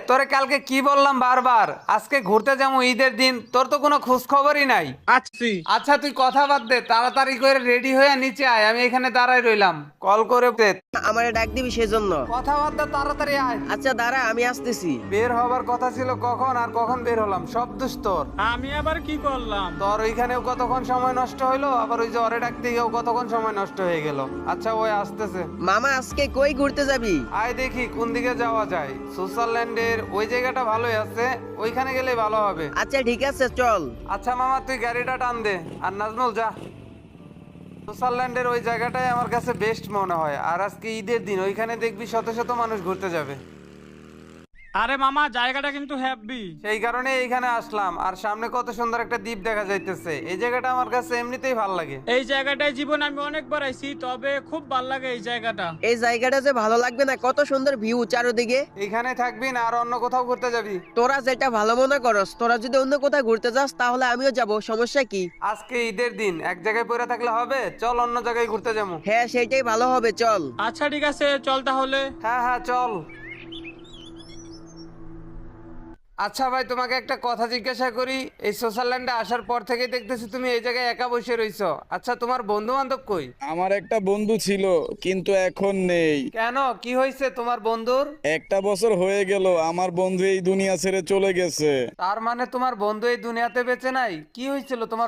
তোরে কালকে কি বললাম বারবার, আজকে ঘুরতে যাবো ঈদের দিন, তোর তো কোনো খোঁজ খবরই নাই। আচ্ছা তুই কথা বাদ দে, তাড়াতাড়ি করে রেডি হয়ে নিচে আয়, আমি এখানে দাঁড়াই রইলাম, কল করে দে। আমারে ডাক দিবি সেজন্য। কথা বাদ দে, তাড়াতাড়ি আয়। আচ্ছা দাঁড়া, আমি আসতেছি। বের হবার কথা ছিল কখন, আর কখন বের হলাম, সব দোষ তোর। আমি আবার কি করলাম? তোর ওইখানেও কতক্ষণ সময় নষ্ট হইলো, আবার ওই যে অরে ডাকতে গিয়েও কতক্ষণ সময় নষ্ট হয়ে গেল। আচ্ছা ওই আসতেছে। মামা আজকে কই ঘুরতে যাবি? আয় দেখি কোন দিকে যাওয়া যায়। সুইজারল্যান্ডের ওই জায়গাটা ভালোই আছে, ওইখানে গেলে ভালো হবে। আচ্ছা ঠিক আছে চল। আচ্ছা মামা তুই গাড়িটা টান দে, আর নাজমুল যা। সুইজারল্যান্ডের ওই জায়গাটাই আমার কাছে বেস্ট মনে হয়, আর আজকে ঈদের দিন ওইখানে দেখবি শত শত মানুষ ঘুরতে যাবে। আরে মামা, জায়গাটা কিন্তু হ্যাপি। সেই কারণে এইখানে আসলাম, আর সামনে কত সুন্দর একটা দ্বীপ দেখা যাইতেছে। এই জায়গাটা আমার কাছে এমনিতেই ভালো লাগে। এই জায়গাটায় জীবন আমি অনেকবার আইছি, তবে খুব ভাল লাগে এই জায়গাটা। এই জায়গাটা যে ভালো লাগবে না, কত সুন্দর ভিউ চারদিকে। এইখানে থাকবি না আর অন্য কোথাও ঘুরতে যাবি? তোরা যেটা ভালো মনে করস, তোরা যদি অন্য কোথাও ঘুরতে যাস তাহলে আমিও যাব, সমস্যা কি? আজকে ঈদের দিন এক জায়গায় পড়ে থাকলে হবে? চল অন্য জায়গায় ঘুরতে যাবো। হ্যাঁ সেটাই ভালো হবে, চল। আচ্ছা ঠিক আছে, চল তাহলে। হ্যাঁ হ্যাঁ চল। আচ্ছা ভাই, তোমাকে একটা কথা জিজ্ঞাসা করি। এই সুইজারল্যান্ডে আসার পর থেকেই দেখতেছি তুমি এই জায়গায় একা বসে রইছো। আচ্ছা তোমার বন্ধু বান্ধব কই? আমার একটা বন্ধু ছিল কিন্তু এখন নেই। কেন, কি হয়েছে তোমার বন্ধুর? একটা বছর হয়ে গেল আমার বন্ধু এই দুনিয়া ছেড়ে চলে গেছে। তার মানে তোমার বন্ধু এই দুনিয়াতে বেঁচে নাই? কি হয়েছিল তোমার